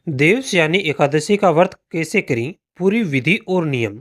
देवशयनी एकादशी का व्रत कैसे करें? पूरी विधि और नियम।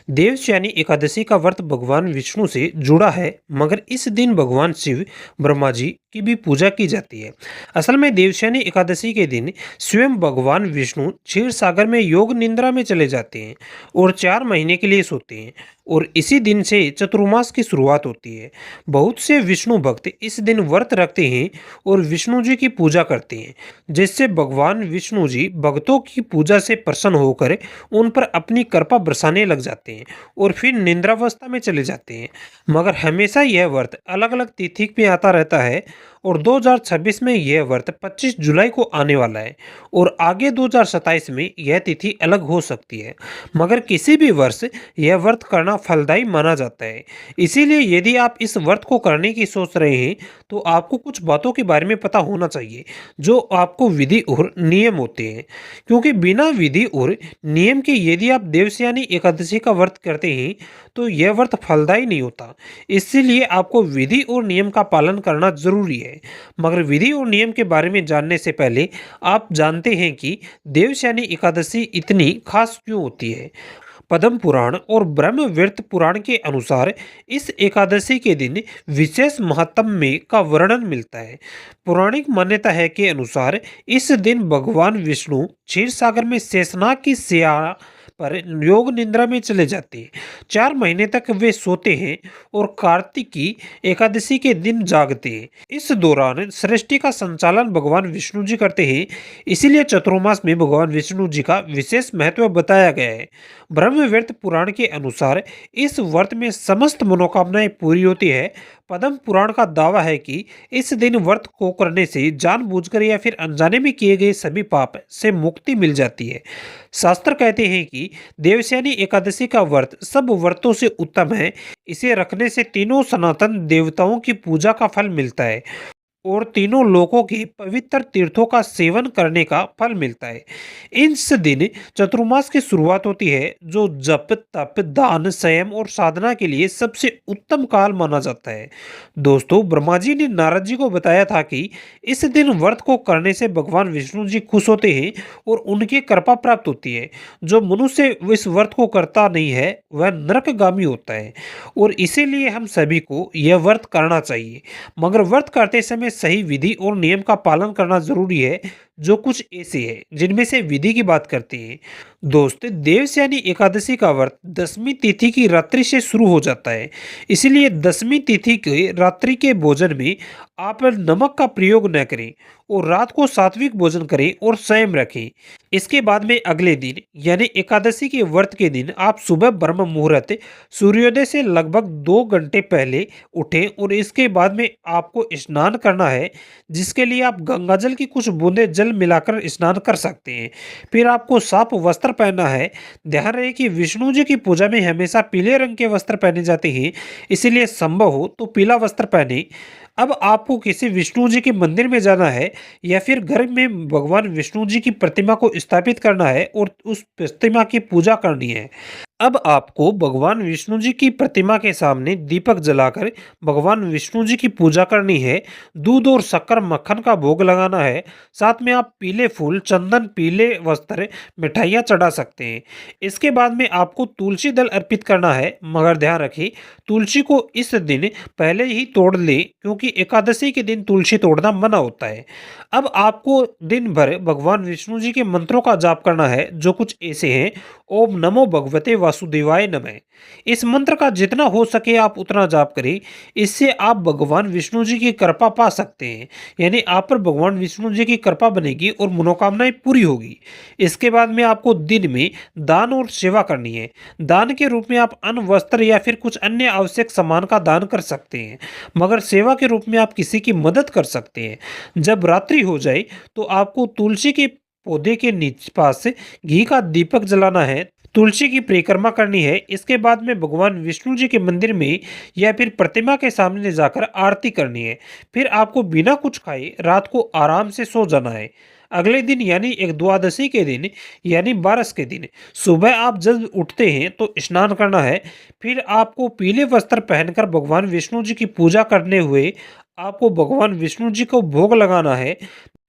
देवशयनी एकादशी का व्रत भगवान विष्णु से जुड़ा है, मगर इस दिन भगवान शिव, ब्रह्मा जी की भी पूजा की जाती है। असल में देवशयनी एकादशी के दिन स्वयं भगवान विष्णु क्षीर सागर में योग निद्रा में चले जाते हैं और 4 महीने के लिए सोते हैं, और इसी दिन से चतुर्मास की शुरुआत होती है। बहुत से विष्णु भक्त इस दिन व्रत रखते हैं और विष्णु जी की पूजा करते हैं, जिससे भगवान विष्णु जी भक्तों की पूजा से प्रसन्न होकर उन पर अपनी कृपा बरसाने लग जाते हैं और फिर निद्रावस्था में चले जाते हैं। मगर हमेशा यह व्रत अलग अलग तिथि में आता रहता है, और 2026 में यह व्रत 25 जुलाई को आने वाला है, और आगे 2027 में यह तिथि अलग हो सकती है। मगर किसी भी वर्ष यह व्रत करना फलदायी माना जाता है। इसीलिए यदि आप इस व्रत को करने की सोच रहे हैं, तो आपको कुछ बातों के बारे में पता होना चाहिए, जो आपको विधि और नियम होते हैं। क्योंकि बिना विधि और नियम के यदि आप देवशयनी एकादशी का व्रत करते हैं, तो यह व्रत फलदायी नहीं होता। इसीलिए आपको विधि और नियम का पालन करना जरूरी है। मगर विधि और नियम के बारे में जानने से पहले आप जानते हैं कि देवशयनी एकादशी इतनी खास क्यों होती है। पद्म पुराण और ब्रह्मवृत्त पुराण के अनुसार इस एकादशी के दिन विशेष महात्म्य में का वर्णन मिलता है। पौराणिक मान्यता है के अनुसार इस दिन भगवान विष्णु क्षीर सागर में शेषनाग की शैया पर योग निद्रा में चले जाते हैं। 4 महीने तक वे सोते हैं और कार्तिकी एकादशी के दिन जागते हैं। इस दौरान सृष्टि का संचालन भगवान विष्णु जी करते हैं। इसीलिए चतुर्मास में भगवान विष्णु जी का विशेष महत्व बताया गया है। ब्रह्मवृत्त पुराण के अनुसार इस व्रत में समस्त मनोकामनाएं पूरी होती है। पद्म पुराण का दावा है कि इस दिन व्रत को करने से जानबूझकर या फिर अनजाने में किए गए सभी पाप से मुक्ति मिल जाती है। शास्त्र कहते हैं कि देवशयनी एकादशी का व्रत सब व्रतों से उत्तम है। इसे रखने से तीनों सनातन देवताओं की पूजा का फल मिलता है और तीनों लोकों के पवित्र तीर्थों का सेवन करने का फल मिलता है। इस दिन चतुर्मास की शुरुआत होती है, जो जप, तप, दान, संयम और साधना के लिए सबसे उत्तम काल माना जाता है। दोस्तों, ब्रह्मा जी ने नारद जी को बताया था कि इस दिन व्रत को करने से भगवान विष्णु जी खुश होते हैं और उनकी कृपा प्राप्त होती है। जो मनुष्य इस व्रत को करता नहीं है, वह नरकगामी होता है, और इसीलिए हम सभी को यह व्रत करना चाहिए। मगर व्रत करते समय सही विधि और नियम का पालन करना जरूरी है। जो कुछ ऐसे है जिनमें से विधि की बात करते हैं। दोस्त, देवशयनी एकादशी का व्रत 10वीं तिथि की रात्रि से शुरू हो जाता है। इसलिए 10वीं तिथि के रात्रि के भोजन में आप नमक का प्रयोग न करें और रात को सात्विक भोजन करें और संयम रखें। इसके बाद में अगले दिन यानी एकादशी के व्रत के दिन आप सुबह ब्रह्म मुहूर्त सूर्योदय से लगभग 2 घंटे पहले उठें, और इसके बाद में आपको स्नान करना है, जिसके लिए आप गंगाजल की कुछ बूंदे जल मिलाकर स्नान कर सकते हैं। फिर आपको साफ वस्त्र पहनना है। ध्यान रहे कि विष्णु जी की पूजा में हमेशा पीले रंग के वस्त्र पहने जाते हैं, इसीलिए संभव हो तो पीला वस्त्र पहने। अब आपको किसी विष्णु जी के मंदिर में जाना है या फिर घर में भगवान विष्णु जी की प्रतिमा को स्थापित करना है और उस प्रतिमा की पूजा करनी है। अब आपको भगवान विष्णु जी की प्रतिमा के सामने दीपक जलाकर भगवान विष्णु जी की पूजा करनी है। दूध और शक्कर मक्खन का भोग लगाना है। साथ में आप पीले फूल, चंदन, पीले वस्त्र, मिठाइयाँ चढ़ा सकते हैं। इसके बाद में आपको तुलसी दल अर्पित करना है, मगर ध्यान रखिए तुलसी को इस दिन पहले ही तोड़ लें, क्योंकि एकादशी के दिन तुलसी तोड़ना मना होता है। अब आपको दिन भर भगवान विष्णु जी के मंत्रों का जाप करना है, जो कुछ ऐसे हैं। ओम नमो भगवते वासुदेवाय नमः। इस मंत्र का जितना हो सके आप उतना जाप करें। इससे आप भगवान विष्णु जी की कृपा पा सकते हैं, यानी आप पर भगवान विष्णु जी की कृपा बनेगी और मनोकामनाएं पूरी होगी। इसके बाद में आपको दिन में दान और सेवा करनी है। दान के रूप में आप अन्न, वस्त्र या फिर कुछ अन्य आवश्यक सामान का दान कर सकते हैं, मगर सेवा के रूप में आप किसी की मदद कर सकते हैं। जब रात्रि हो जाए तो आपको तुलसी के पौधे के नीचे पास घी का दीपक जलाना है, तुलसी की परिक्रमा करनी है। इसके बाद में भगवान विष्णु जी के मंदिर में या फिर प्रतिमा के सामने जाकर आरती करनी है। फिर आपको बिना कुछ खाए रात को आराम से सो जाना है। अगले दिन यानी एक द्वादशी के दिन यानी 12 के दिन सुबह आप जब उठते हैं तो स्नान करना है। फिर आपको पीले वस्त्र पहनकर भगवान विष्णु जी की पूजा करने हुए आपको भगवान विष्णु जी को भोग लगाना है।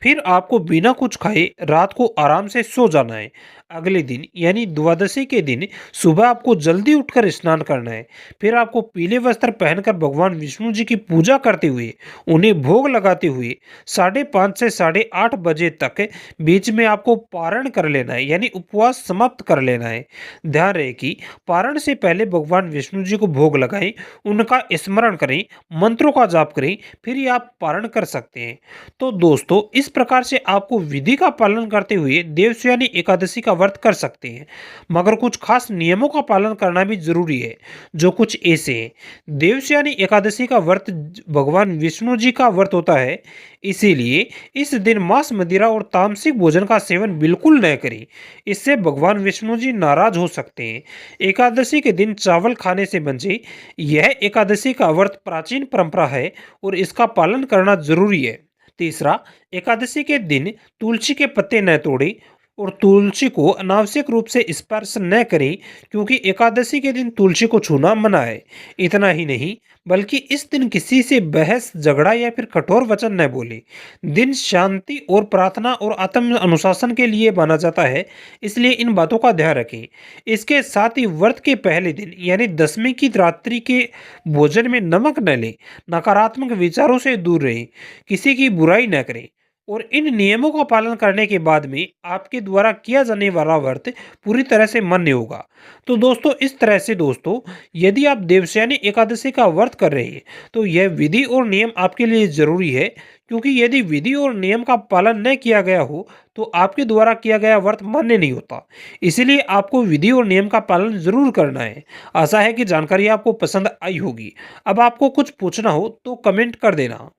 फिर आपको बिना कुछ खाए रात को आराम से सो जाना है। अगले दिन यानी द्वादशी के दिन सुबह आपको जल्दी उठकर स्नान करना है। फिर आपको पीले वस्त्र पहनकर भगवान विष्णु जी की पूजा करते हुए, उन्हें भोग लगाते हुए 5:30 से 8:30 बजे तक बीच में आपको पारण कर लेना है, यानी उपवास समाप्त कर लेना है। ध्यान रहे कि पारण से पहले भगवान विष्णु जी को भोग लगाएं, उनका स्मरण करें, मंत्रों का जाप करें, फिर ही आप पारण कर सकते हैं। तो दोस्तों, इस प्रकार से आपको विधि का पालन करते हुए देवस्यानी एकादशी का व्रत कर सकते हैं, मगर कुछ खास नियमों का पालन करना भी जरूरी है, जो कुछ ऐसे हैं। देवस्यानी एकादशी का व्रत भगवान विष्णु जी का व्रत होता है, इसीलिए इस दिन मांस, मदिरा और तामसिक भोजन का सेवन बिल्कुल न करें। इससे भगवान विष्णु जी नाराज हो सकते हैं। एकादशी के दिन चावल खाने से बचे। यह एकादशी का व्रत प्राचीन परंपरा है और इसका पालन करना जरूरी है। तीसरा, एकादशी के दिन तुलसी के पत्ते न तोड़ें और तुलसी को अनावश्यक रूप से स्पर्श न करें, क्योंकि एकादशी के दिन तुलसी को छूना मना है। इतना ही नहीं, बल्कि इस दिन किसी से बहस, झगड़ा या फिर कठोर वचन न बोले। दिन शांति और प्रार्थना और आत्म अनुशासन के लिए माना जाता है, इसलिए इन बातों का ध्यान रखें। इसके साथ ही व्रत के पहले दिन यानी दसवीं की रात्रि के भोजन में नमक न लें, नकारात्मक विचारों से दूर रहें, किसी की बुराई न करें और इन नियमों का पालन करने के बाद में आपके द्वारा किया जाने वाला व्रत पूरी तरह से मान्य होगा। तो दोस्तों, इस तरह से दोस्तों, यदि आप देवशयनी एकादशी का व्रत कर रहे हैं तो यह विधि और नियम आपके लिए जरूरी है, क्योंकि यदि विधि और नियम का पालन न किया गया हो तो आपके द्वारा किया गया व्रत मान्य नहीं होता। इसीलिए आपको विधि और नियम का पालन जरूर करना है। आशा है कि जानकारी आपको पसंद आई होगी। अब आपको कुछ पूछना हो तो कमेंट कर देना।